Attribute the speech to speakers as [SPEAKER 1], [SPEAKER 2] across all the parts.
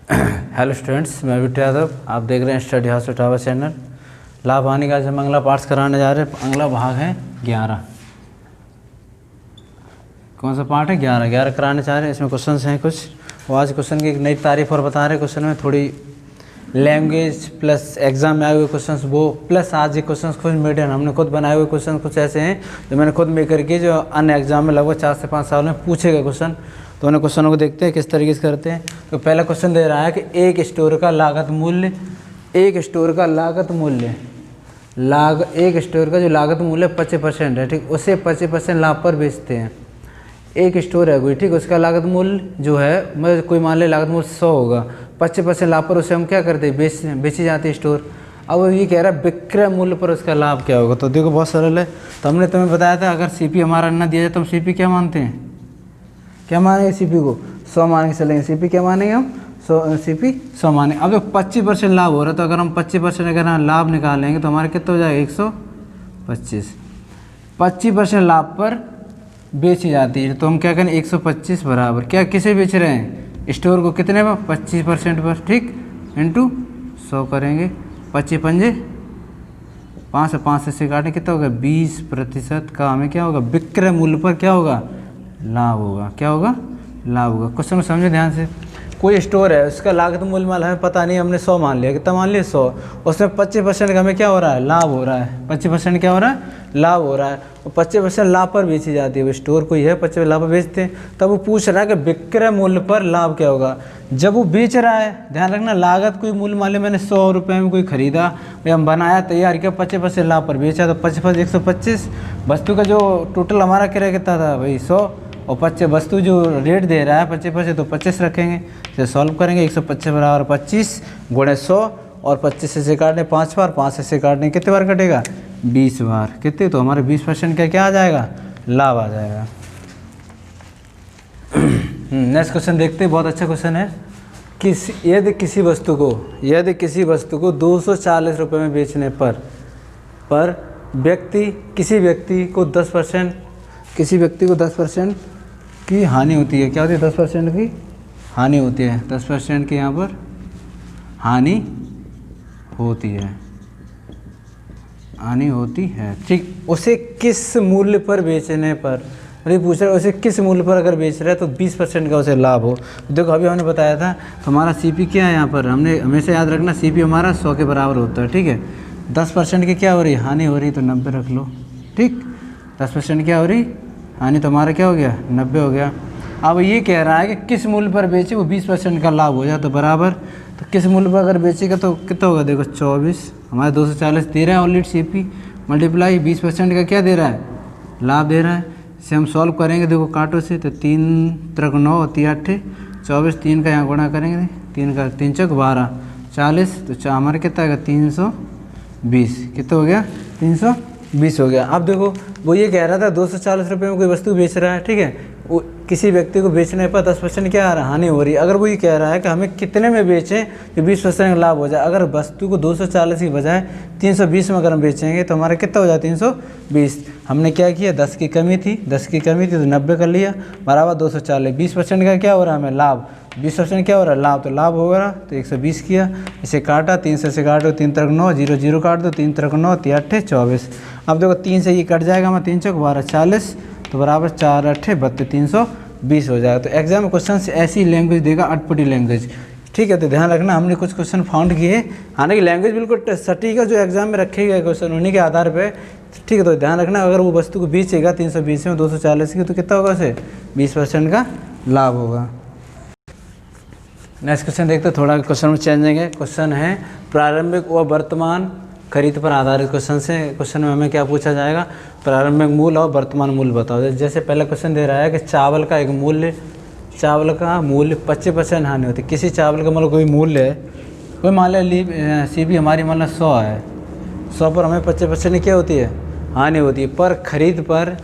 [SPEAKER 1] Hello students, मैं विट्टू यादव। आप देख रहे हैं स्टडी हाउस टावर चैनल। लाभ हानि का हम अगला पार्ट्स कराने जा रहे हैं। अगला भाग है 11। कौन सा पार्ट है? 11 कराने चाह रहे हैं। इसमें क्वेश्चंस हैं कुछ, और आज क्वेश्चन की एक नई तारीफ और बता रहे हैं। क्वेश्चन में थोड़ी लैंग्वेज प्लस एग्जाम में आए हुए क्वेश्चंस वो, प्लस आज ये क्वेश्चंस कुछ मीडियम हमने खुद बनाए हुए क्वेश्चन कुछ ऐसे हैं जो मैंने खुद मेकर किए, जो अन्य एग्जाम में लगभग 4 से 5 साल में पूछे गए क्वेश्चन। तो उन्हें क्वेश्चनों को देखते हैं किस तरीके से करते हैं। तो पहला क्वेश्चन दे रहा है कि एक स्टोर का लागत मूल्य, एक स्टोर का लागत मूल्य, एक स्टोर का जो लागत मूल्य 25% है, ठीक, उसे 25% लाभ पर बेचते हैं। एक स्टोर है कोई, ठीक, उसका लागत मूल्य जो है, मैं कोई मान ले लागत मूल्य 100 होगा, 25% लाभ पर उसे हम क्या करते हैं, बेची जाती है स्टोर। अब ये कह रहा है विक्रय मूल्य पर उसका लाभ क्या होगा। तो देखो बहुत सरल है। तो हमने तुम्हें बताया था अगर सीपी हमारा ना दिया जाए तो हम सीपी क्या मानते हैं, क्या मानेंगे, सीपी को 100 मान के चलेंगे। सीपी क्या मानेंगे हम, 100, सीपी 100 मानेंगे। अब जो 25% लाभ हो रहा है, तो अगर हम 25% अगर हम लाभ निकालेंगे तो हमारा कितना हो जाएगा, 125। 25% लाभ पर बेची जाती है, तो हम क्या करें, 125 बराबर क्या किसे बेच रहे हैं, स्टोर को, कितने पर, 25% पर, ठीक, इंटू 100 करेंगे। 25 पंजे 5 से काटें, कितना होगा, 20% का हमें क्या होगा, विक्रय मूल्य पर क्या होगा, लाभ होगा। क्या होगा, लाभ होगा। क्वेश्चन को समझे ध्यान से। कोई स्टोर है, उसका लागत मूल्य माल हमें पता नहीं, हमने 100 मान लिया। कितना मान लिया, 100। उसमें 25% का हमें क्या हो रहा है, लाभ हो रहा है। 25% क्या हो रहा है, लाभ हो रहा है। और 25% लाभ पर बेची जाती है। वो स्टोर कोई है 25% लाभ पर बेचते हैं। तब वो पूछ रहा है कि विक्रय मूल्य पर लाभ क्या होगा। जब वो बेच रहा है, ध्यान रखना, लागत कोई मूल्य मान लिया मैंने 100 रुपये में कोई खरीदा, हम बनाया, तैयार किया, 25% लाभ पर बेचा, तो 25 125। वस्तु का जो टोटल हमारा किराया कितना था भाई, 100, और 25 वस्तु जो रेट दे रहा है 25%, तो 25 रखेंगे। इसे सॉल्व करेंगे। 125 बराबर 25 गुणे 100, और 25 से काटने 5 बार, 5 से काटने कितने बार कटेगा, 20 बार। कितने, तो हमारे 20% का क्या आ जाएगा, लाभ आ जाएगा। नेक्स्ट क्वेश्चन देखते हैं। बहुत अच्छा क्वेश्चन है। यदि किसी वस्तु को 240 रुपये में बेचने पर किसी व्यक्ति को 10% की हानि होती है। क्या होती है, 10% की हानि होती है। 10% की यहाँ पर हानि होती है, ठीक। उसे किस मूल्य पर बेचने पर, अरे पूछ रहा है उसे किस मूल्य पर अगर बेच रहा है तो 20% का उसे लाभ हो। देखो अभी हमने बताया था हमारा सीपी क्या है, यहाँ पर हमने हमेशा याद रखना सीपी हमारा 100 के बराबर होता है, ठीक है। 10% की क्या हो रही है, हानि हो रही, तो 90 रख लो, ठीक। 10% क्या हो रही, हानि, तो हमारा क्या हो गया, 90 हो गया। अब ये कह रहा है कि किस मूल्य पर बेचे वो 20% का लाभ हो जाए, तो बराबर, तो किस मूल्य पर अगर बेचेगा तो कितना होगा, देखो 24, हमारे 240 दे रहा है ऑलरेडी सीपी, मल्टीप्लाई 20% का क्या दे रहा है, लाभ दे रहा है। इसे हम सॉल्व करेंगे, देखो काटो से, तो 3 3 9 और 3 8 24, 3 का यहाँ गुणा करेंगे, 3 का 3 चौक 12, 40, तो हमारा कितना आएगा, 320। कितना हो गया, 320 हो गया। अब देखो वो ये कह रहा था 240 रुपये में कोई वस्तु बेच रहा है, ठीक है। वो किसी व्यक्ति को बेचने पर 10% क्या आ रहा है, हानि हो रही है। अगर वो ये कह रहा है कि हमें कितने में बेचें कि 20% का लाभ हो जाए। अगर वस्तु को 240 की बजाय 320 में अगर हम बेचेंगे तो हमारा कितना हो जाए, 320। हमने क्या किया, 10 की कमी थी तो 90 कर लिया, बराबर 240। 20% का क्या हो रहा है हमें, लाभ। 20% क्या हो रहा है, लाभ, तो लाभ होगा, तो 120 किया। इसे काटा, 3 से काटो, 3 3 9, 0 0 काट दो, 3 3 9, 3 8 24। अब देखो 3 से ये कट जाएगा, हमारा 3 चौक 12, 40, तो बराबर 4 8 32, 320 हो जाएगा। तो एग्जाम में क्वेश्चन से ऐसी लैंग्वेज देगा, अटपटी लैंग्वेज, ठीक है। तो ध्यान रखना, हमने कुछ क्वेश्चन फाउंड किए, हालांकि लैंग्वेज बिल्कुल सटीक है, जो एग्जाम में रखे गए क्वेश्चन उन्हीं के आधार पे, ठीक है। तो ध्यान रखना, अगर वो वस्तु को बेचेगा 320 में 240 की, तो कितना होगा उसे, 20% का लाभ होगा। नेक्स्ट क्वेश्चन देखते हैं। थोड़ा क्वेश्चन में चेंज है। क्वेश्चन है प्रारंभिक व वर्तमान खरीद पर आधारित क्वेश्चन से। क्वेश्चन में हमें क्या पूछा जाएगा, प्रारंभिक मूल्य और वर्तमान मूल्य बताओ। जैसे पहला क्वेश्चन दे रहा है कि चावल का मूल्य 25% हानि होती है। किसी चावल का मतलब कोई मूल्य है, कोई मान लिया सीपी हमारी मान लो 100 है, 100 पर हमें 25% क्या होती है, हानि होती है। पर खरीद पर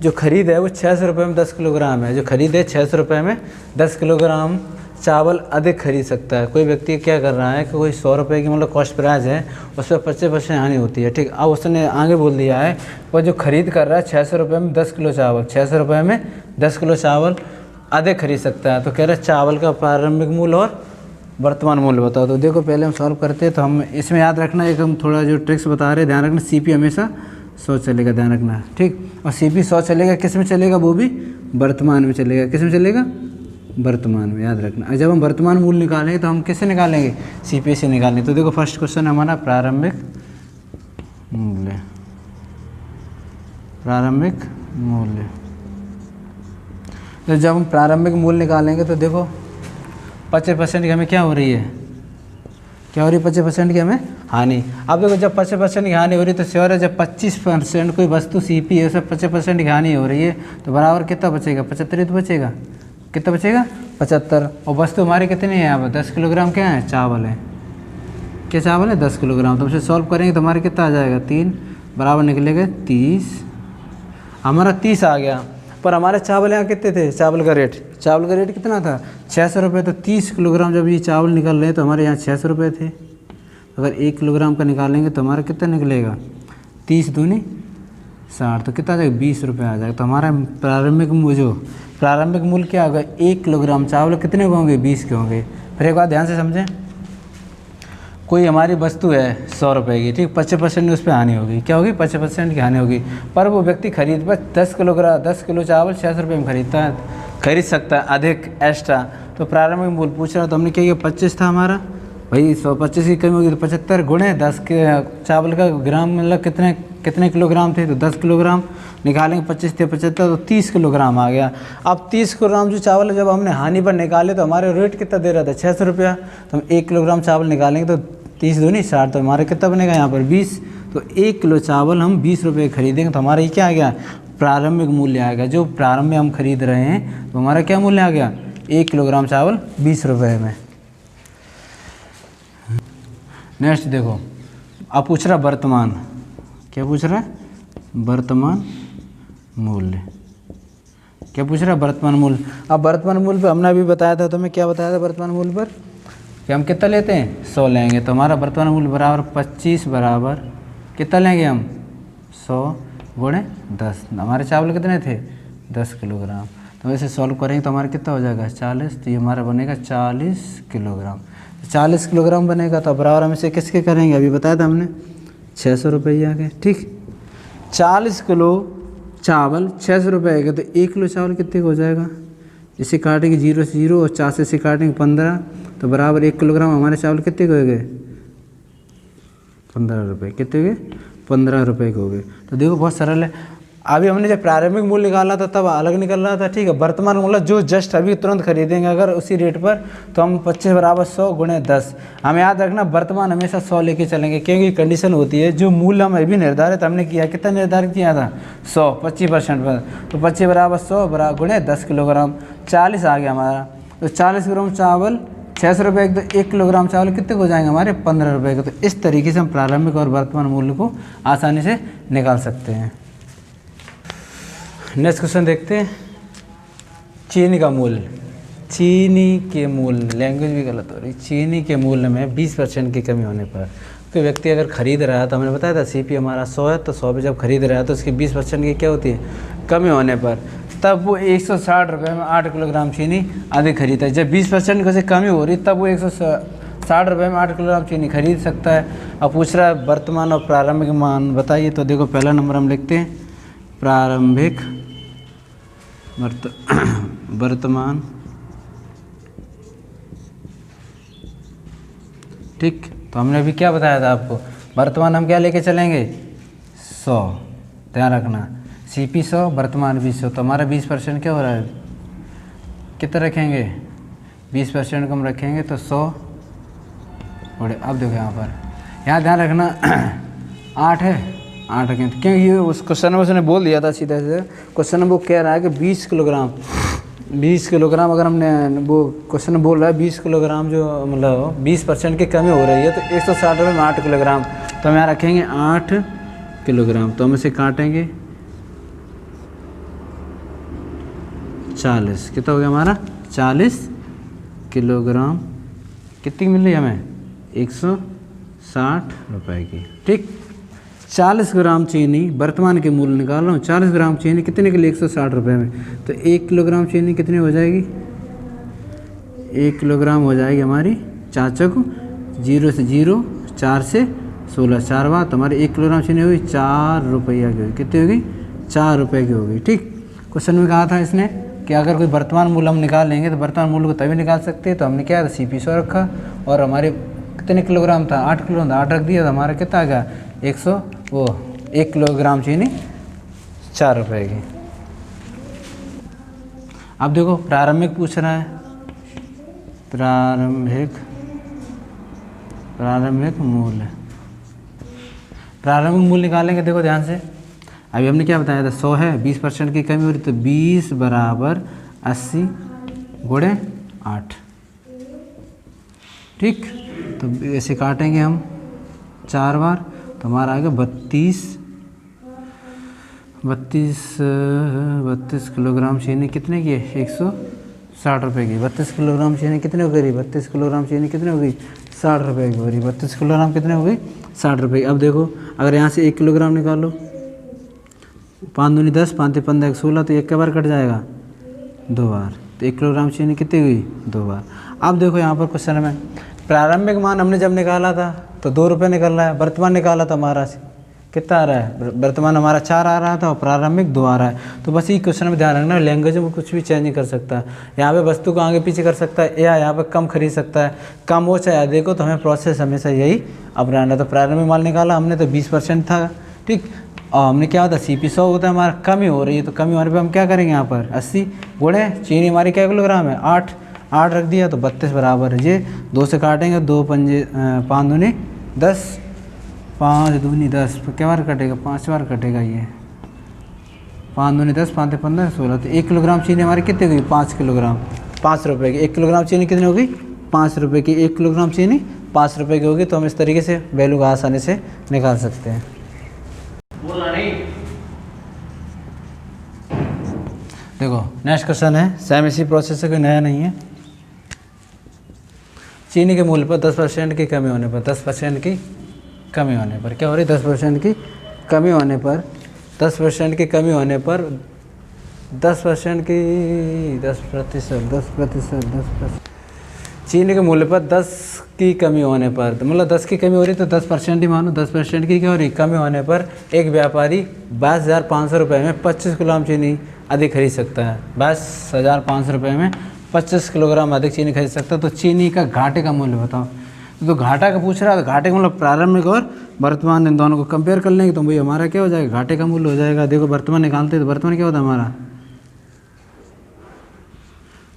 [SPEAKER 1] जो खरीद है वो 600 रुपये में 10 किलोग्राम है। जो खरीद है 600 रुपये में 10 किलोग्राम चावल अधिक खरीद सकता है। कोई व्यक्ति क्या कर रहा है कि कोई 100 रुपये की मतलब कॉस्ट प्राइस है, उस पर 25% हानि होती है, ठीक। अब उसने आगे बोल दिया है वो जो खरीद कर रहा है 600 रुपये में 10 किलो चावल, 600 रुपये में 10 किलो चावल अधिक खरीद सकता है। तो कह रहा है चावल का प्रारंभिक मूल्य और वर्तमान मूल्य बताओ। तो देखो पहले हम सॉल्व करते हैं, तो हम इसमें याद रखना एक हम थोड़ा जो ट्रिक्स बता रहे हैं ध्यान रखना, CP हमेशा 100 चलेगा, ध्यान रखना ठीक। और CP 100 चलेगा किस में चलेगा, वो भी वर्तमान में चलेगा। किस में चलेगा, वर्तमान में, याद रखना। और जब हम वर्तमान मूल्य निकालेंगे तो हम किससे निकालेंगे, CP से निकालेंगे। तो देखो फर्स्ट क्वेश्चन हमारा प्रारंभिक मूल्य, प्रारंभिक मूल्य। तो जब हम प्रारंभिक मूल्य निकालेंगे तो देखो 25% की हमें क्या हो रही है, क्या हो रही है, 25% की हमें हानि। अब देखो जब 25% की हानि हो रही है तो श्योर है जब 25% कोई वस्तु CP है उसमें 25% की हानि हो रही है तो बराबर कितना बचेगा, 75 तो बचेगा। कितना बचेगा, 75। और वस्तु हमारी कितनी है यहाँ पर, 10 किलोग्राम क्या है, चावल है। क्या चावल है, 10 किलोग्राम। तो उसे सॉल्व करेंगे तो हमारे कितना आ जाएगा, 3 बराबर निकलेगा 30। हमारा 30 आ गया, पर हमारे चावल यहाँ कितने थे, चावल का रेट कितना था, 600 रुपये। तो 30 किलोग्राम जब ये चावल निकल रहे हैं तो हमारे यहाँ 600 रुपये थे। अगर 1 किलोग्राम का निकालेंगे तो हमारा कितना निकलेगा, 30 दूनी 60, तो कितना आ जाएगा, 20 रुपये आ जाएगा। तो हमारा प्रारंभिक मूल्य क्या होगा, 1 किलोग्राम चावल कितने के होंगे, 20 के होंगे। फिर एक बात ध्यान से समझें, कोई हमारी वस्तु है 100 रुपये की, ठीक, 25% उस पर हानि होगी, क्या होगी, 25% की हानि होगी। पर वो व्यक्ति खरीद पर 10 किलो चावल 600 रुपये में खरीद सकता है अधिक एक्स्ट्रा। तो प्रारंभिक मूल्य पूछ रहा, तो हमने क्या किया, 25 था हमारा, भाई 125 की कमी होगी तो 75 गुणे 10 के चावल का ग्राम मतलब कितने किलोग्राम थे, तो 10 किलोग्राम निकालेंगे, 25 थे 75 तो 30 किलोग्राम आ गया। अब 30 किलोग्राम जो चावल है जब हमने हानि पर निकाले तो हमारे रेट कितना दे रहा था, 600 रुपया। तो हम 1 किलोग्राम चावल निकालेंगे तो 30 दूनी 60, तो हमारे कितना बनेगा यहाँ पर 20। तो 1 किलो चावल हम 20 रुपये खरीदेंगे तो हमारा ये क्या आ गया, प्रारंभिक मूल्य आएगा। जो प्रारंभ में हम खरीद रहे हैं तो हमारा क्या मूल्य आ गया, 1 किलोग्राम चावल 20 रुपये में। नेक्स्ट देखो, अब पूछ रहा वर्तमान, क्या पूछ रहा है, वर्तमान मूल्य। क्या पूछ रहा है, वर्तमान मूल्य। अब वर्तमान मूल्य पे हमने अभी बताया था, तुम्हें क्या बताया था वर्तमान मूल्य पर, कि हम कितना लेते हैं, 100 लेंगे। तो हमारा वर्तमान मूल्य बराबर 25 बराबर कितना लेंगे हम, 100 गुणे 10। हमारे चावल कितने थे, 10 किलोग्राम। तो वैसे सॉल्व करेंगे तो हमारा कितना हो जाएगा, 40। तो ये हमारा बनेगा 40 किलोग्राम। 40 किलोग्राम बनेगा तो बराबर हम इसे किसके करेंगे, अभी बताया था हमने, 600 रुपये के, ठीक। 40 किलो चावल 600 रुपये के, तो 1 किलो चावल कितने का हो जाएगा, इसे काटेंगे 0 से 0 और 4 से काटेंगे 15, तो बराबर 1 किलोग्राम हमारे चावल कितने के हो गए, 15 रुपये। कितने के, 15 रुपये के हो गए। तो देखो बहुत सरल है। अभी हमने जब प्रारंभिक मूल्य निकाला था तब अलग निकल रहा था, ठीक है। वर्तमान मूल्य जो जस्ट अभी तुरंत खरीदेंगे अगर उसी रेट पर, तो हम 25 बराबर 100 गुणे 10। हमें याद रखना वर्तमान हमेशा 100 लेके चलेंगे, क्योंकि कंडीशन होती है जो मूल्य हम अभी निर्धारित हमने किया, कितना निर्धारित किया था, 100, 25% पर। तो 25 बराबर 100 बराबर गुणे 10 किलोग्राम, 40 आ गया हमारा। तो 40 ग्राम चावल 600 रुपये, तो 1 किलोग्राम चावल कितने हो जाएंगे हमारे, 15 रुपये के। तो इस तरीके से हम प्रारंभिक और वर्तमान मूल्य को आसानी से निकाल सकते हैं। नेक्स्ट क्वेश्चन देखते हैं, चीनी का मूल्य। चीनी के मूल्य, लैंग्वेज भी गलत हो रही, चीनी के मूल्य में 20% की कमी होने पर कोई व्यक्ति अगर खरीद रहा है, तो हमने बताया था CP हमारा 100 है, तो 100 पे जब खरीद रहा है तो उसकी 20% की क्या होती है, कमी होने पर, तब वो 160 रुपये में 8 किलोग्राम चीनी अधिक खरीदता है। जब 20% से कमी हो रही तब वो 160 रुपये में 8 किलोग्राम चीनी खरीद सकता है। अब पूछ रहा है वर्तमान और प्रारंभिक मान बताइए। तो देखो पहला नंबर हम लिखते हैं प्रारंभिक वर्तमान, ठीक। तो हमने अभी क्या बताया था आपको, वर्तमान हम क्या लेके चलेंगे, 100, ध्यान रखना, CP 100 वर्तमान 20। तो हमारा 20% क्या हो रहा है, कितना रखेंगे, 20% को हम रखेंगे तो 100 बड़े। अब देखो यहाँ ध्यान रखना 8 है, 8 रखें, क्योंकि ये उस क्वेश्चन में उसने बोल दिया था सीधे से, क्वेश्चन में वो कह रहा है कि 20 किलोग्राम अगर हमने, वो क्वेश्चन बोल रहा है 20 किलोग्राम जो मतलब 20% की कमी हो रही है, तो 160 रुपये में 8 किलोग्राम। तो हम यहाँ रखेंगे 8 किलोग्राम, तो हम इसे काटेंगे 40, कितना हो गया हमारा, 40 किलोग्राम कितनी मिल रही है हमें, 160 रुपये की, ठीक। 40 ग्राम चीनी वर्तमान के मूल्य निकाल रहा हूँ, 40 ग्राम चीनी कितने के लिए, 160 रुपये में। तो 1 किलोग्राम चीनी कितनी हो जाएगी, 1 किलोग्राम हो जाएगी हमारी 4 चौक 0 से 0, 4 से 16, 4 बार तुम्हारी 1 किलोग्राम चीनी होगी 4 रुपया की होगी। कितनी होगी? 4 रुपये की होगी। ठीक, क्वेश्चन में कहा था इसने कि अगर कोई वर्तमान मूल्य हम निकाल लेंगे तो वर्तमान मूल्य को तभी निकाल सकते हैं। तो हमने क्या था, CP 100 रखा और हमारे कितने किलोग्राम था, 8 किलोग्राम था, 8 रख दिया तो हमारा कितना आ गया 1 किलोग्राम चीनी 4 रुपये की। अब देखो प्रारंभिक पूछ रहा है, प्रारंभिक मूल्य, प्रारंभिक मूल्य निकालेंगे। देखो ध्यान से, अभी हमने क्या बताया था, 100 है, 20% की कमी हो रही तो 20 बराबर 80 गुणे 8। ठीक, तो ऐसे काटेंगे हम 4 बार तो हमारा आ गया 32 किलोग्राम चीनी कितने की है, 160 रुपये की। 32 किलोग्राम चीनी कितने हो गई, 32 किलोग्राम चीनी कितने हो गई, 60 रुपये की हो रही। 32 किलोग्राम कितने हो गई, 60 रुपये की। अब देखो अगर यहाँ से 1 किलोग्राम निकालो, 5 दूनी 10, 5 15 16, तो 1 बार कट जाएगा 2 बार, तो 1 किलोग्राम चीनी कितनी हुई, 2 बार। अब देखो यहाँ पर क्वेश्चन में प्रारंभिक मान हमने जब निकाला था तो 2 रुपये निकल रहा है, वर्तमान निकाला था हमारा कितना आ रहा है, वर्तमान हमारा 4 आ रहा था और प्रारंभिक 2 आ रहा है। तो बस ये क्वेश्चन में ध्यान रखना, लैंग्वेज में कुछ भी चेंज नहीं कर सकता। यहाँ पे वस्तु को आगे पीछे कर सकता है या यहाँ पे कम खरीद सकता है, कम हो चाहे देखो, तो हमें प्रोसेस हमेशा यही अपनाना। तो प्रारंभिक माल निकाला हमने तो 20% था। ठीक, और हमने क्या होता है, CP 100 होता है, हमारा कमी हो रही है, तो कमी होने पर हम क्या करेंगे, यहाँ पर 80 गुणे चीनी हमारी क्या किलोग्राम है, 8 रख दिया तो 32 बराबर है ये 2 से काटेंगे, 2 पंजे 5 दूनी 10, 5 दूनी 10, क्या बार कटेगा, 5 बार कटेगा ये, 5 दूनी 10, 5 15 16, तो 1 किलोग्राम चीनी हमारी कितनी हुई, 5 किलोग्राम, 5 रुपये की। 1 किलोग्राम चीनी कितनी होगी, 5 रुपये की। 1 किलोग्राम चीनी 5 रुपये की होगी। तो हम इस तरीके से वैल्यू का आसानी से निकाल सकते हैं। देखो नेक्स्ट क्वेश्चन है, सेम इसी प्रोसेस से, कोई नया नहीं है। चीनी के मूल्य पर 10% की कमी होने पर, 10% की कमी होने पर क्या हो रही, 10% की कमी होने पर, 10% की कमी होने पर 10% की 10% चीनी के मूल्य पर 10 की कमी होने पर, तो मतलब 10 की कमी हो रही तो 10% ही मानो, 10% की क्या हो रही, कमी होने पर एक व्यापारी 22,500 रुपये में 25 किलोग्राम चीनी अधिक खरीद सकता है। 22,500 रुपये में 25 किलोग्राम अधिक चीनी खरीद सकता है। तो चीनी का घाटे का मूल्य बताओ। तो घाटा का पूछ रहा है, तो घाटे का मतलब प्रारंभिक और वर्तमान, इन दोनों को कंपेयर कर लेंगे तो भाई हमारा क्या हो जाएगा, घाटे का मूल्य हो जाएगा। देखो वर्तमान निकालते हैं तो वर्तमान क्या होता है हमारा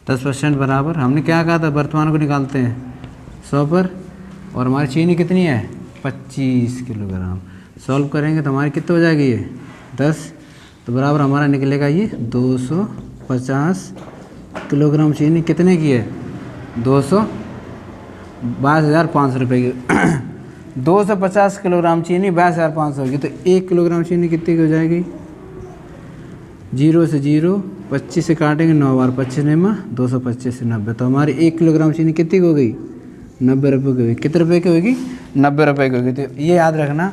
[SPEAKER 1] 10% बराबर, हमने क्या कहा था, वर्तमान को निकालते हैं 100 पर, और हमारी चीनी कितनी है 25 किलोग्राम। सॉल्व करेंगे तो हमारी कितनी हो जाएगी ये 10, तो बराबर हमारा निकलेगा ये 250 किलोग्राम चीनी कितने की है, 22,500 रुपये की। 250 किलोग्राम चीनी 22,500 की, तो 1 किलोग्राम चीनी कितनी की हो जाएगी, 0 से 0, 25 से काटेंगे 9 बार, 25 नेमा 225 से 90, तो हमारी 1 किलोग्राम चीनी कितनी की हो गई, 90 रुपये की होगी। कितने रुपये की होगी, 90 रुपये की होगी। तो ये याद रखना,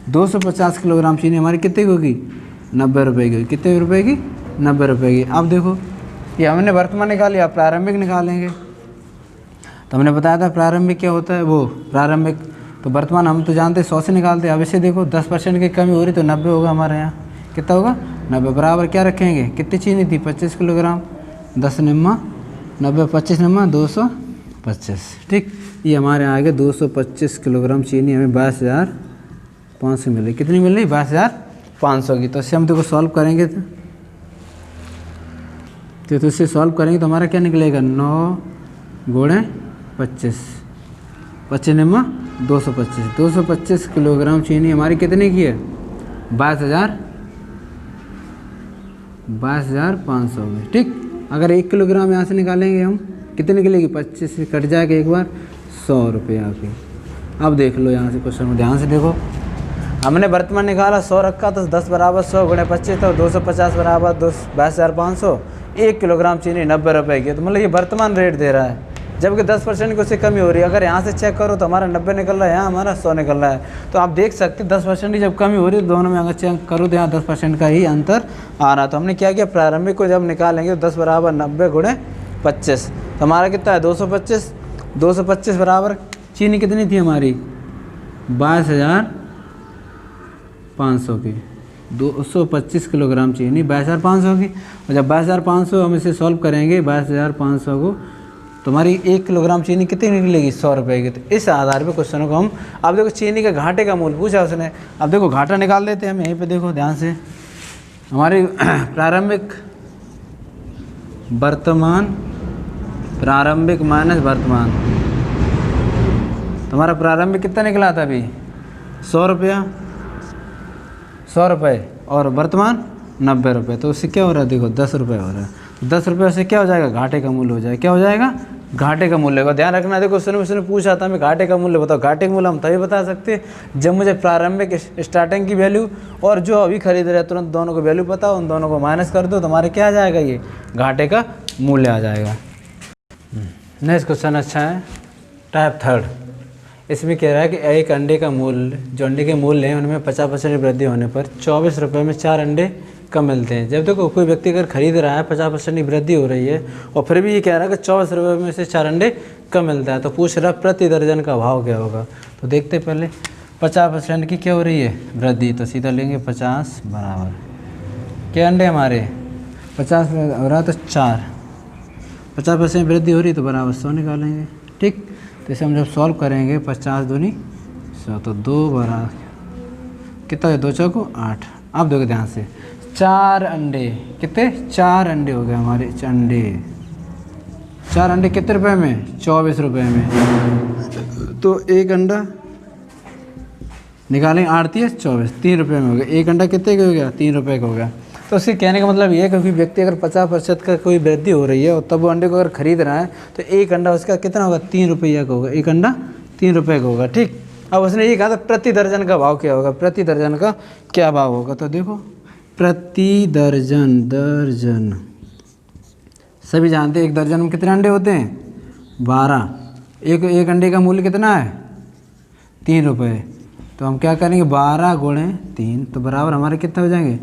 [SPEAKER 1] 250 किलोग्राम चीनी हमारी कितनी की होगी, 90 रुपये की होगी। कितने रुपये की, 90 रुपये की। अब देखो ये हमने वर्तमान निकाल लिया, प्रारंभिक निकालेंगे। तो हमने बताया था प्रारंभिक क्या होता है, वो प्रारंभिक, तो वर्तमान हम तो जानते हैं 100 से निकालते हैं। अब इसे देखो 10% की कमी हो रही तो 90 होगा हमारे यहाँ, कितना होगा 90 बराबर क्या रखेंगे, कितनी चीनी थी 25 किलोग्राम, 10 निम्मा 90, 25 निम्मा 225। ठीक, ये हमारे यहाँ आ गया 225 किलोग्राम चीनी हमें 22,500 मिल रही। कितनी मिल रही, 22,500 की। तो इससे हम देखो सॉल्व करेंगे तो इससे सॉल्व करेंगे तो हमारा क्या निकलेगा, 9 गुणे 25, 25 निम्मा 225, 225 किलोग्राम चीनी हमारी कितने की है, 22,500 में। ठीक, अगर 1 किलोग्राम यहाँ से निकालेंगे हम, कितने निकलेगी, 25 से कट जाएगा एक बार, 100 रुपये की। अब देख लो यहाँ से क्वेश्चन में ध्यान से देखो, हमने वर्तमान निकाला 100 रखा, तो 10 बराबर 100 गुणे 25, तो 250 बराबर 22,500, 1 किलोग्राम चीनी 90 रुपये की। तो मतलब ये वर्तमान रेट दे रहा है, जबकि 10% की उससे कमी हो रही है। अगर यहाँ से चेक करो तो हमारा 90 निकल रहा है, यहाँ हमारा 100 निकल रहा है। तो आप देख सकते 10% की जब कमी हो रही है, दोनों में अगर चेक करो तो यहाँ 10% का ही अंतर आ रहा। तो हमने क्या किया, प्रारंभिक को जब निकालेंगे तो 10 बराबर 90 गुणे 25, तो हमारा कितना है 225, 225 बराबर चीनी कितनी थी हमारी 22,500 की। 225 किलोग्राम चीनी 22,500 की, और जब 22,500 हम इसे सॉल्व करेंगे 22,500 को, तो हमारी 1 किलोग्राम चीनी कितनी निकलेगी 100 रुपये की। तो इस आधार पे क्वेश्चन को हम, अब देखो चीनी का घाटे का मूल्य पूछा उसने, अब देखो घाटा निकाल देते हैं हम यहीं पे, देखो ध्यान से। हमारी प्रारंभिक माइनस वर्तमान, तुम्हारा प्रारंभिक कितना निकला था अभी 100 रुपये और वर्तमान 90 रुपये, तो उससे क्या हो रहा है देखो 10 रुपये हो रहा है। 10 रुपये से क्या हो जाएगा घाटे का मूल्य हो जाएगा, क्या हो जाएगा घाटे का मूल्य का ध्यान रखना। देखो उसने पूछा था मैं घाटे का मूल्य बताओ, घाटे का मूल्य हम तभी बता सकते हैं जब मुझे प्रारंभिक स्टार्टिंग की वैल्यू और जो अभी खरीद रहे तुरंत दोनों को वैल्यू पता, उन दोनों को माइनस कर दो, तुम्हारे क्या आ जाएगा ये घाटे का मूल्य आ जाएगा। नेक्स्ट क्वेश्चन अच्छा है, टाइप 3। इसमें कह रहा है कि एक अंडे का मूल्य, जो अंडे के मूल्य हैं उनमें 50% की वृद्धि होने पर 24 रुपये में 4 अंडे कम मिलते हैं। जब देखो कोई व्यक्ति अगर खरीद रहा है 50% की वृद्धि हो रही है और फिर भी ये कह रहा है कि 24 रुपये में से 4 अंडे कम मिलता है, तो पूछ रहा प्रति दर्जन का भाव क्या होगा। तो देखते पहले 50% की क्या हो रही है वृद्धि, तो सीधा लेंगे 50 बराबर क्या अंडे हमारे 50 हो रहा है तो 4, 50% वृद्धि हो रही तो बराबर 100 निकालेंगे, ठीक। तो इसे हम जब सॉल्व करेंगे 50 दूनी 100, तो 2 बराबर कितना है 2 चौको 8। अब देखो ध्यान से 4 अंडे कितने 4 अंडे हो गए हमारे अंडे, 4 अंडे कितने रुपए में 24 रुपये में, तो एक अंडा निकालेंगे 8 × 24 3 रुपये में हो गया। एक अंडा कितने का हो गया 3 रुपये का हो गया। तो उसके कहने का मतलब ये है क्योंकि व्यक्ति अगर 50% का कोई वृद्धि हो रही है और तब वो अंडे को अगर खरीद रहा है तो एक अंडा उसका कितना होगा 3 रुपये का होगा, एक अंडा 3 रुपये का होगा, ठीक। अब उसने ये कहा था प्रति दर्जन का भाव क्या होगा, प्रति दर्जन का क्या भाव होगा। तो देखो प्रति दर्जन सभी जानते हैं एक दर्जन में कितने अंडे होते हैं 12, एक अंडे का मूल्य कितना है 3 रुपये। तो हम क्या करेंगे 12 × 3 तो बराबर हमारे कितने हो जाएंगे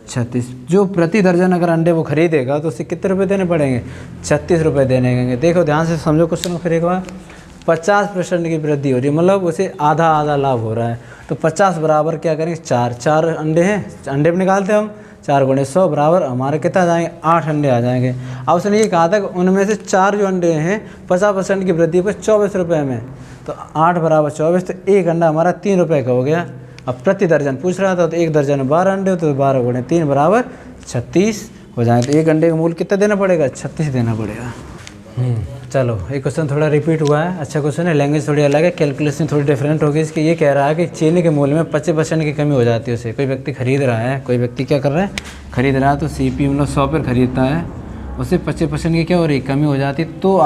[SPEAKER 1] 36। जो प्रति दर्जन अगर अंडे वो खरीदेगा तो उसे कितने रुपए देने पड़ेंगे 36 रुपये देने पड़ेंगे। देखो ध्यान से समझो क्वेश्चन को फिर एक बार, 50% की वृद्धि हो रही है मतलब उसे आधा लाभ हो रहा है। तो 50 बराबर क्या करेंगे 4 अंडे हैं, अंडे भी निकालते हैं हम, 4 × 100 बराबर हमारे कितना आ जाएंगे 8 अंडे आ जाएंगे। अब उसने ये कहा था कि उनमें से 4 जो अंडे हैं 50% की वृद्धि पर 24 रुपये में, तो 8 बराबर 24, तो एक अंडा हमारा 3 रुपये का हो गया। अब प्रति दर्जन पूछ रहा था तो एक दर्जन में 12 अंडे, तो 12 × 3 बराबर 36 हो जाएंगे। तो एक अंडे का मूल्य कितना देना पड़ेगा 36 देना पड़ेगा। चलो ये क्वेश्चन थोड़ा रिपीट हुआ है, अच्छा क्वेश्चन है, लैंग्वेज थोड़ी अलग है, कैलकुलेशन थोड़ी डिफरेंट होगी इसकी। ये कह रहा है कि चीनी के मूल्य में 25% की कमी हो जाती है उसे। कोई व्यक्ति खरीद रहा है, कोई व्यक्ति क्या कर रहा है खरीद रहा है, तो CP मतलब 100 पर खरीदता है, उसे 25% की क्या हो रही कमी हो जाती है, तो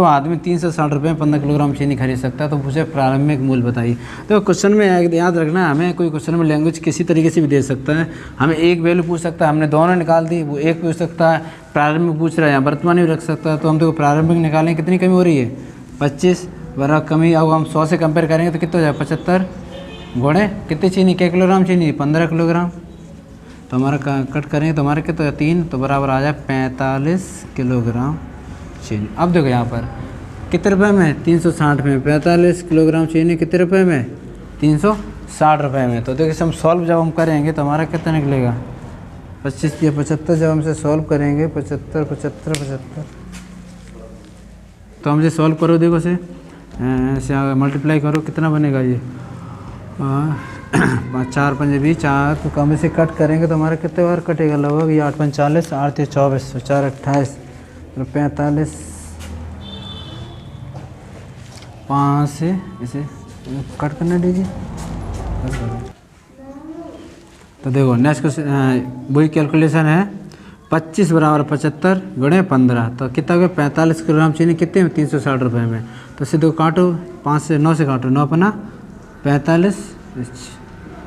[SPEAKER 1] आदमी 360 रुपये में 15 किलोग्राम चीनी खरीद सकता है। तो मुझे प्रारंभिक मूल्य बताइए। तो क्वेश्चन में याद रखना है हमें, कोई क्वेश्चन में लैंग्वेज किसी तरीके से भी दे सकता है, हमें एक वैल्यू पूछ सकता है, हमने दोनों निकाल दी, वो एक पूछ सकता है, प्रारंभिक पूछ रहा है या वर्तमान भी रख सकता है। तो हम देखो प्रारंभिक निकालें कितनी कमी हो रही है 25 बराबर कमी। अब हम 100 से कंपेयर करेंगे तो कितना हो जाए 75 घोड़े कितनी चीनी क्या किलोग्राम चीनी 15 किलोग्राम, तो हमारा कट करेंगे तो हमारे कितना 3, तो बराबर आ जाए 45 किलोग्राम चीनी। अब देखो यहाँ पर कितने रुपए में 360 में 45 किलोग्राम चीनी कितने रुपए में 360 रुपये में। तो देखिए हम सॉल्व जब हम करेंगे तो हमारा कितना निकलेगा 25 या 75, जब हमसे सॉल्व करेंगे 75 तो हम जो सॉल्व करो देखो से ऐसे मल्टीप्लाई करो कितना बनेगा ये 4 × 5 = 4, तो कम से कट करेंगे तो हमारा कितने बार कटेगा लगभग ये 8 × 5 = 40, 8 × 24, 4 × 28 45, 5 से इसे कट करने दीजिए। तो देखो नेक्स्ट क्वेश्चन वही कैलकुलेशन है, 25 बराबर 75 × 15, तो कितना हो गया 45 किलोग्राम चीनी कितने में 360 रुपये में। तो सीधे काटो 5 से 9 से काटो, 9 × 5 = 45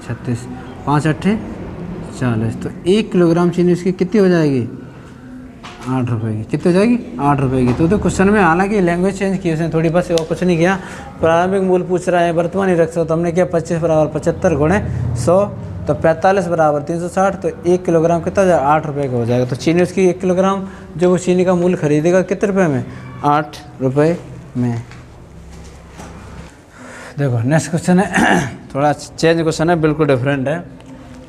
[SPEAKER 1] 36, 5 × 8 = 40, तो 1 किलोग्राम चीनी उसकी कितनी हो जाएगी 8 रुपये की, कितनी हो जाएगी 8 रुपये की। तो क्वेश्चन में हालांकि लैंग्वेज चेंज की उसने थोड़ी, बस और कुछ नहीं किया। प्रारंभिक मूल्य पूछ रहा है वर्तमान ही रख सकते, तो हमने किया 25 बराबर 75 × 100, तो 45 बराबर 360, तो 1 किलोग्राम कितना हो जाएगा 8 रुपये का हो जाएगा। तो चीनी उसकी 1 किलोग्राम जो वो चीनी का मूल्य खरीदेगा कितने रुपये में 8 रुपये में। देखो नेक्स्ट क्वेश्चन है, थोड़ा चेंज क्वेश्चन है, बिल्कुल डिफरेंट है।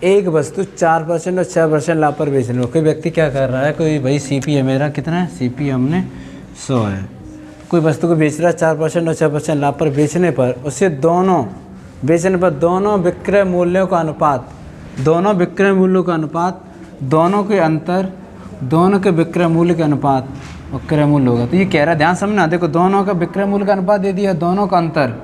[SPEAKER 1] एक वस्तु 4% और 6% लाभ पर बेचने में, कोई व्यक्ति क्या कर रहा है, कोई भाई सीपी है मेरा, कितना है सीपी हमने 100 है, कोई वस्तु को बेच रहा है 4% और 6% लाभ पर बेचने पर, उससे दोनों बेचने पर दोनों विक्रय मूल्यों का अनुपात, दोनों विक्रय मूल्यों का अनुपात, दोनों के अंतर, दोनों के विक्रय मूल्य के अनुपात विक्रय मूल्य होगा। तो ये कह रहा है, ध्यान समझना, देखो दोनों का विक्रय मूल्य का अनुपात दे दिया, दोनों का अंतर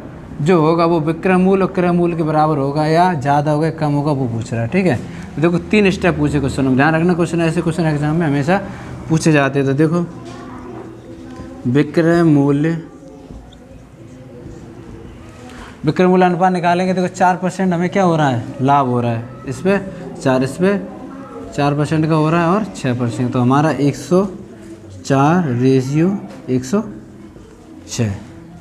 [SPEAKER 1] जो होगा वो विक्रय मूल्य और क्रय मूल्य के बराबर होगा या ज़्यादा होगा कम होगा, वो पूछ रहा है। ठीक है, तो देखो 3 स्टेप पूछे क्वेश्चन में, ध्यान रखना, क्वेश्चन ऐसे क्वेश्चन एग्जाम में हमेशा पूछे जाते हैं। तो देखो विक्रय मूल्य अनुपात निकालेंगे, देखो 4% हमें क्या हो रहा है, लाभ हो रहा है, इस पर 4, इस पर 4% का हो रहा है और 6%, तो हमारा 104/106।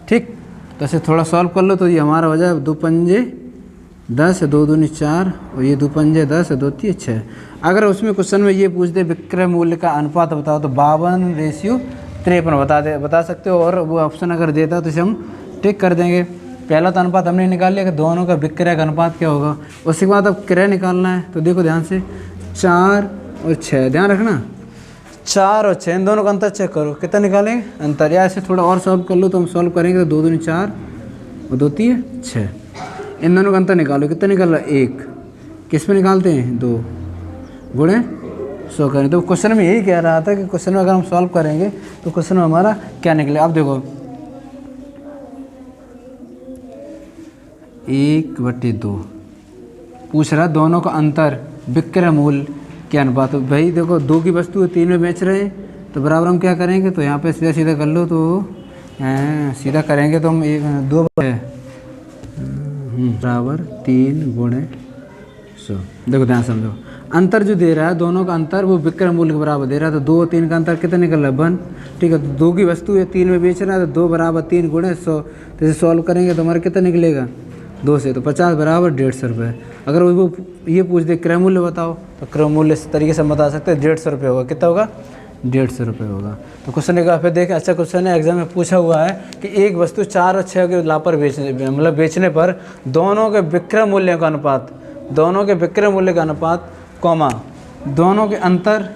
[SPEAKER 1] ठीक, तो ऐसे थोड़ा सॉल्व कर लो, तो ये हमारा हो जाए 2 पंजे 10, 2 दूनी 4 और ये 2 पंजे 10, 2 3 6। अगर उसमें क्वेश्चन में ये पूछ दे विक्रय मूल्य का अनुपात बताओ, तो 52/53 बता सकते हो, और वो ऑप्शन अगर देता तो इसे हम टिक कर देंगे। पहला तो अनुपात हमने निकाल लिया कि दोनों का विक्रय का अनुपात क्या होगा। उसके बाद अब क्रय निकालना है, तो देखो ध्यान से 4 और 6, ध्यान रखना 4 और 6 इन दोनों का अंतर चेक करो, कितना निकालेंगे अंतर, या ऐसे थोड़ा और सॉल्व कर लो, तो हम सॉल्व करेंगे तो 2 दूनी 4 और 2 3 6, इन दोनों का अंतर निकालो, कितना निकल रहा है 1, किस में निकालते हैं 2 गुणे 100 करें। तो क्वेश्चन में यही कह रहा था कि क्वेश्चन में अगर हम सॉल्व करेंगे तो क्वेश्चन में हमारा क्या निकले। अब देखो 1/2 पूछ रहा है, दोनों का अंतर विक्रय मूल्य के अनुपात। तो भाई देखो 2 की वस्तु 3 में बेच रहे हैं, तो बराबर हम क्या करेंगे, तो यहाँ पे सीधा सीधा कर लो, तो सीधा करेंगे तो हम 2 बराबर 3 गुणे 100। देखो ध्यान समझो, अंतर जो दे रहा है दोनों का अंतर वो विक्रय मूल्य के बराबर दे रहा है, तो 2 और 3 का अंतर कितना निकल रहा है 1। ठीक है, तो 2 की वस्तु है 3 में बेच रहा है, तो 2 बराबर 3 गुणे 100, तो इसे सॉल्व करेंगे तो हमारा कितना निकलेगा 2 से, तो 50 बराबर 150 रुपये। अगर वो ये पूछ दे क्रय मूल्य बताओ, तो क्रय मूल्य इस तरीके से हम बता सकते हैं 150 रुपये होगा, कितना होगा 150 रुपये होगा। तो क्वेश्चन का फिर देखें, अच्छा क्वेश्चन है, एग्जाम में पूछा हुआ है कि एक वस्तु 4 और 6 के लाभ पर बेचने पर दोनों के विक्रय मूल्य का अनुपात, दोनों के विक्रय मूल्य का अनुपात कॉमा, दोनों के अंतर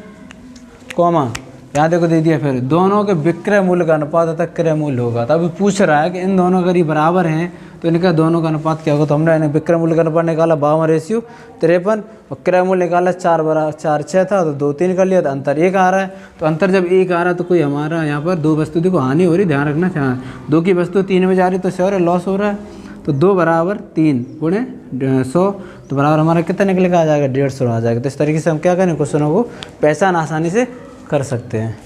[SPEAKER 1] कॉमा, यहाँ देखो दे दिया, फिर दोनों के विक्रय मूल्य का अनुपात अतः क्रय मूल्य होगा। तो अभी पूछ रहा है कि इन दोनों अगर ये बराबर हैं तो इनका दोनों का अनुपात क्या होगा। तो हमने इन्हें विक्रय मूल्य का अनुपात निकाला 52/53 और क्रय मूल्य निकाला 4/6 था, तो 2 3 कर लिया, तो अंतर 1 आ रहा है। तो अंतर जब 1 आ रहा है तो कोई हमारा यहाँ पर 2 वस्तु देखो हानि हो रही, ध्यान रखना, 2 की वस्तु 3 में जा रही तो श्योर लॉस हो रहा है, तो 2 बराबर 3 गुणे 100, तो बराबर हमारा कितना निकलेगा आ जाएगा 150 आ जाएगा। तो इस तरीके से हम क्या करें, क्वेश्चनों को पहचान आसानी से कर सकते हैं।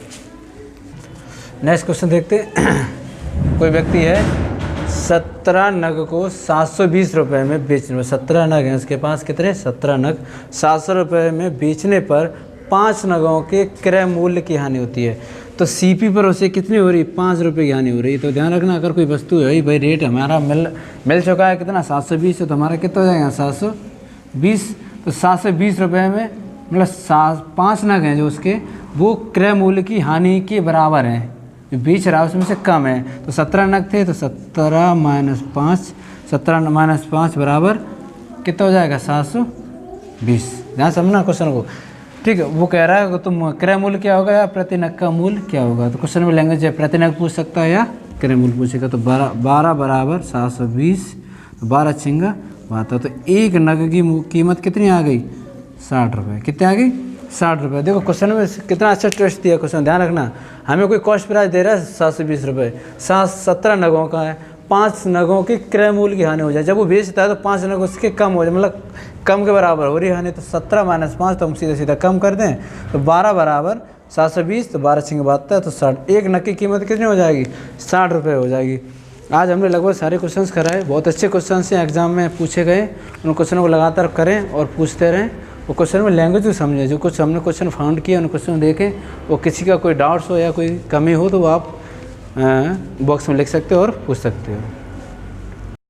[SPEAKER 1] नेक्स्ट क्वेश्चन देखते हैं। कोई व्यक्ति है 17 नग को 720 रुपये में बेचने, 17 नग हैं उसके पास, कितने 17 नग 700 रुपये में बेचने पर 5 नगों के क्रय मूल्य की हानि होती है। तो सीपी पर उसे कितनी हो रही, 5 रुपये की हानि हो रही है। तो ध्यान रखना, अगर कोई वस्तु है भाई रेट हमारा मिल चुका है कितना 720 है, तो हमारा कितना हो जाएगा 720। तो 720 रुपये में मतलब 5 नग हैं जो उसके, वो क्रय मूल्य की हानि के बराबर हैं, जो बेच रहा है उसमें से कम है। तो 17 नग थे, तो 17 - 5 बराबर कितना हो जाएगा 720। ध्यान समझना क्वेश्चन को, ठीक है। वो कह रहा है कि तुम क्रय मूल्य क्या होगा या प्रति नग का मूल्य क्या होगा। तो क्वेश्चन में लैंग्वेज है प्रति नग पूछ सकता है या क्रय मूल्य पूछेगा। तो 12 बराबर 720, 12 छिंगा 72, तो 1 नग की कीमत कितनी आ गई 60 रुपये। कितने आ गई 60 रुपये। देखो क्वेश्चन में कितना अच्छा ट्विस्ट दिया क्वेश्चन, ध्यान रखना। हमें कोई कॉस्ट प्राइस दे रहा है 720 रुपये, 17 नगों का है, 5 नगों की क्रय मूल्य की हानि हो जाए। जब वो बेचता है तो 5 नग उसके कम हो जाए, मतलब कम के बराबर हो रही हानि। तो 17 - 5 तो हम सीधा सीधा कम कर दें, तो 12 बराबर 720, तो 12 छिंग 72, तो 60। 1 नग की कीमत कितनी हो जाएगी 60 रुपये हो जाएगी। आज हमने लगभग सारे क्वेश्चंस कराए, बहुत अच्छे क्वेश्चंस हैं, एग्जाम में पूछे गए। उन क्वेश्चनों को लगातार करें और पूछते रहें। वो क्वेश्चन में लैंग्वेज को समझें, जो कुछ हमने क्वेश्चन फाउंड किया उन क्वेश्चन देखें। वो किसी का कोई डाउट्स हो या कोई कमी हो तो वो आप बॉक्स में लिख सकते हो और पूछ सकते हो।